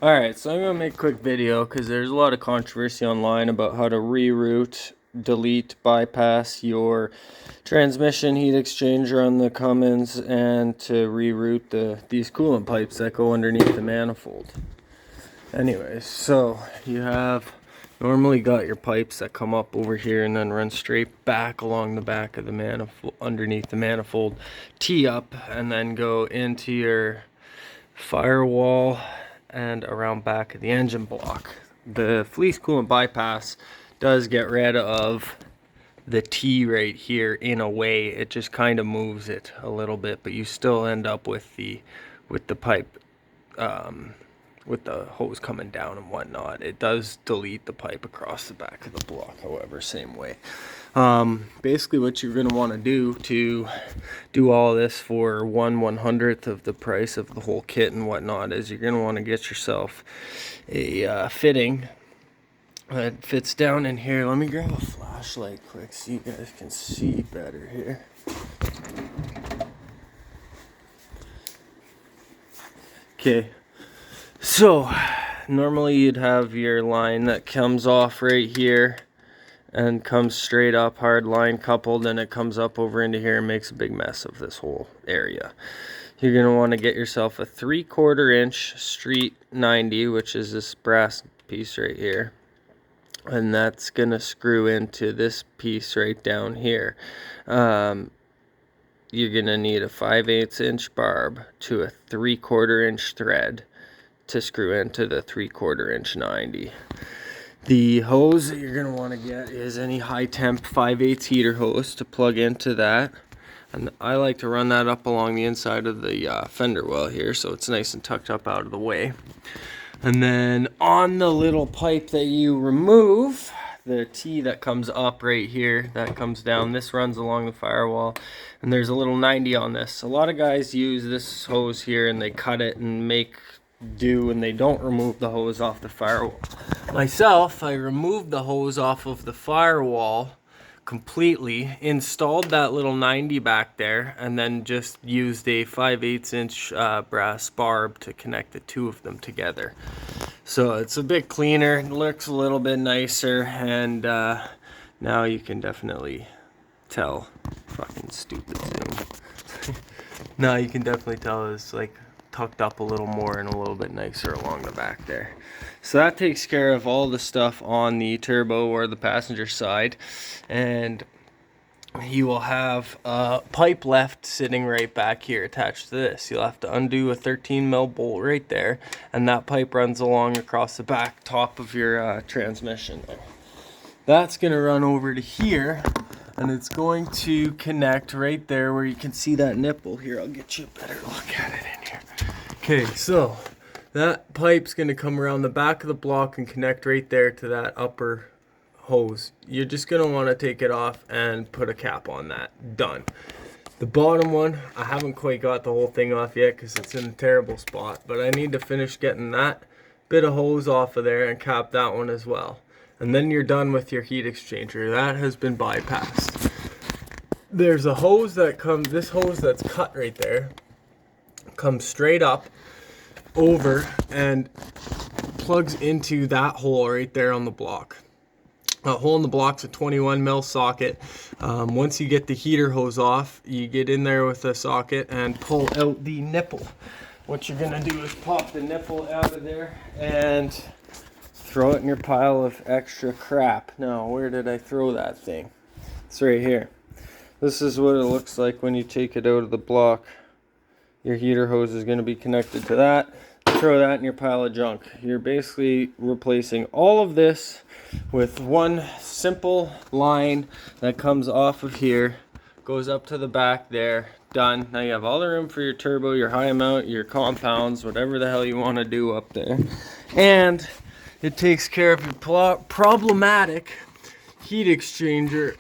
Alright, so I'm going to make a quick video because there's a lot of controversy online about how to reroute, delete, bypass your transmission heat exchanger on the Cummins and to reroute these coolant pipes that go underneath the manifold. Anyways, so you have normally got your pipes that come up over here and then run straight back along the back of the manifold, underneath the manifold, tee up, and then go into your firewall and around back of the engine block. The fleece coolant bypass does get rid of the T right here in a way. It just kind of moves it a little bit, but you still end up with the pipe with the hose coming down and whatnot. It does delete the pipe across the back of the block, however, same way. Basically what you're going to want to do all this for 1/100th of the price of the whole kit and whatnot is you're going to want to get yourself a fitting that fits down in here. Let me grab a flashlight quick so you guys can see better here. Okay, so normally you'd have your line that comes off right here and comes straight up, hard line coupled, and it comes up over into here and makes a big mess of this whole area. You're going to want to get yourself a 3/4 inch street 90, which is this brass piece right here, and that's going to screw into this piece right down here. You're going to need a 5/8 inch barb to a 3/4 inch thread to screw into the 3/4 inch 90. The hose that you're going to want to get is any high temp 5/8 heater hose to plug into that. And I like to run that up along the inside of the fender well here so it's nice and tucked up out of the way. And then on the little pipe that you remove, the T that comes up right here, that comes down, this runs along the firewall, and there's a little 90 on this. A lot of guys use this hose here and they cut it and make do and they don't remove the hose off the firewall. Myself, I removed the hose off of the firewall completely, installed that little 90 back there, and then just used a 5/8 inch brass barb to connect the two of them together. So it's a bit cleaner, it looks a little bit nicer, and now you can definitely tell. Fucking stupid zoom. Now you can definitely tell it's like tucked up a little more and a little bit nicer along the back there. So that takes care of all the stuff on the turbo or the passenger side, and you will have a pipe left sitting right back here attached to this. You'll have to undo a 13 mil bolt right there, and that pipe runs along across the back top of your transmission there. That's going to run over to here, and it's going to connect right there where you can see that nipple here. I'll get you a better look at it in here. Okay, so that pipe's going to come around the back of the block and connect right there to that upper hose. You're just going to want to take it off and put a cap on that. Done. The bottom one, I haven't quite got the whole thing off yet because it's in a terrible spot, but I need to finish getting that bit of hose off of there and cap that one as well. And then you're done with your heat exchanger. That has been bypassed. There's a hose that comes, this hose that's cut right there, comes straight up over and plugs into that hole right there on the block. That hole in the block's a 21 mil socket. Once you get the heater hose off, you get in there with a socket and pull out the nipple. What you're gonna do is pop the nipple out of there and throw it in your pile of extra crap. Now, where did I throw that thing? It's right here. This is what it looks like when you take it out of the block. Your heater hose is going to be connected to that. Throw that in your pile of junk. You're basically replacing all of this with one simple line that comes off of here, goes up to the back there. Done. Now you have all the room for your turbo, your high mount, your compounds, whatever the hell you want to do up there. And it takes care of your problematic heat exchanger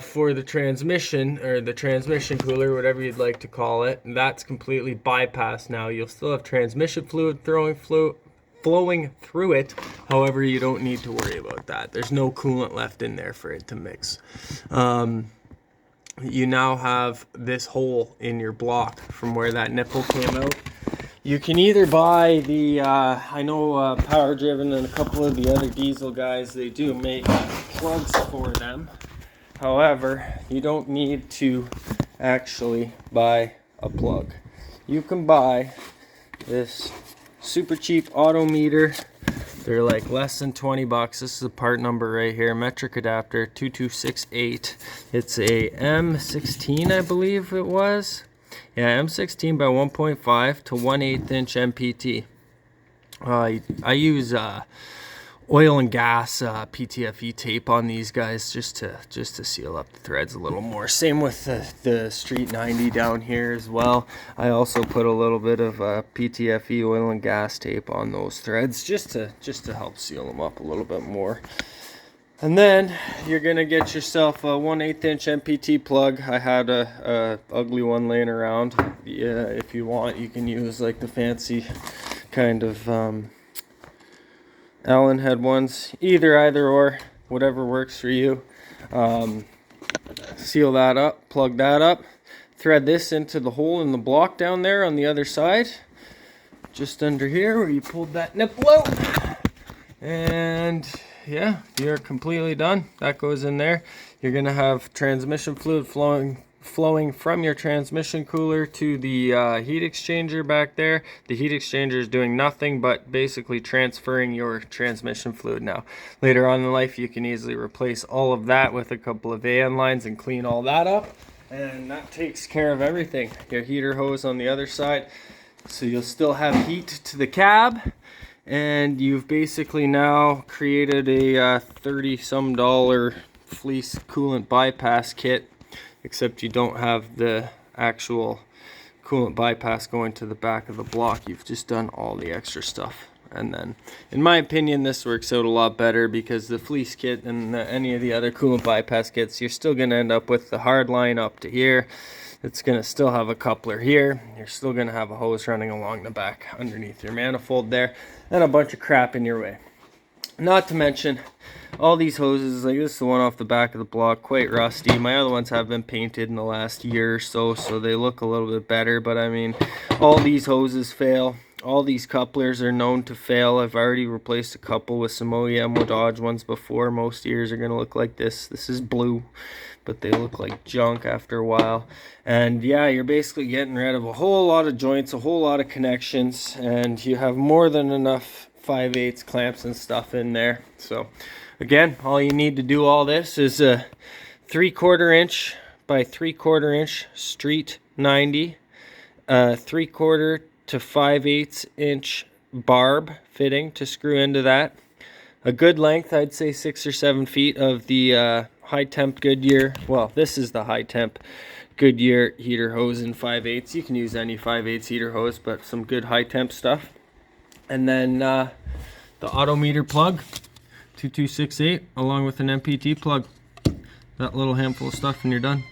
for the transmission, or the transmission cooler, whatever you'd like to call it. And that's completely bypassed now. You'll still have transmission fluid flowing through it. However, you don't need to worry about that. There's no coolant left in there for it to mix. You now have this hole in your block from where that nipple came out. You can either buy the, I know Power Driven and a couple of the other diesel guys, they do make plugs for them. However, you don't need to actually buy a plug. You can buy this super cheap auto meter. They're like less than 20 bucks. This is the part number right here, metric adapter 2268. It's a M16, I believe it was. Yeah, M16 by 1.5 to 1/8 inch MPT. I use oil and gas PTFE tape on these guys just to seal up the threads a little more. Same with the Street 90 down here as well. I also put a little bit of PTFE oil and gas tape on those threads just to help seal them up a little bit more. And then you're gonna get yourself a 1/8 inch MPT plug. I had a ugly one laying around. Yeah, if you want, you can use like the fancy kind of Allen head ones. Either or, whatever works for you. Seal that up, plug that up, thread this into the hole in the block down there on the other side, just under here where you pulled that nipple out. And yeah, you're completely done. That goes in there. You're gonna have transmission fluid flowing from your transmission cooler to the heat exchanger back there. The heat exchanger is doing nothing but basically transferring your transmission fluid now. Later on in life, you can easily replace all of that with a couple of AN lines and clean all that up, and that takes care of everything. Your heater hose on the other side, so you'll still have heat to the cab. And you've basically now created a $30-some fleece coolant bypass kit, except you don't have the actual coolant bypass going to the back of the block. You've just done all the extra stuff. And then, in my opinion, this works out a lot better because the fleece kit and any of the other coolant bypass kits, you're still going to end up with the hard line up to here. It's going to still have a coupler here. You're still going to have a hose running along the back underneath your manifold there, and a bunch of crap in your way. Not to mention, all these hoses, like this is the one off the back of the block, quite rusty. My other ones have been painted in the last year or so, so they look a little bit better. But I mean, all these hoses fail. All these couplers are known to fail. I've already replaced a couple with some OEM Dodge ones before. Most ears are going to look like this. This is blue, but they look like junk after a while. And yeah, you're basically getting rid of a whole lot of joints, a whole lot of connections, and you have more than enough 5/8 clamps and stuff in there. So again, all you need to do all this is a 3/4 inch by 3/4 inch Street 90, 3/4 to 5/8 inch barb fitting to screw into that. A good length, I'd say 6 or 7 feet of the high temp Goodyear. Well, this is the high temp Goodyear heater hose in 5/8. You can use any 5/8 heater hose, but some good high temp stuff. And then the auto meter plug 2268 along with an MPT plug. That little handful of stuff and you're done.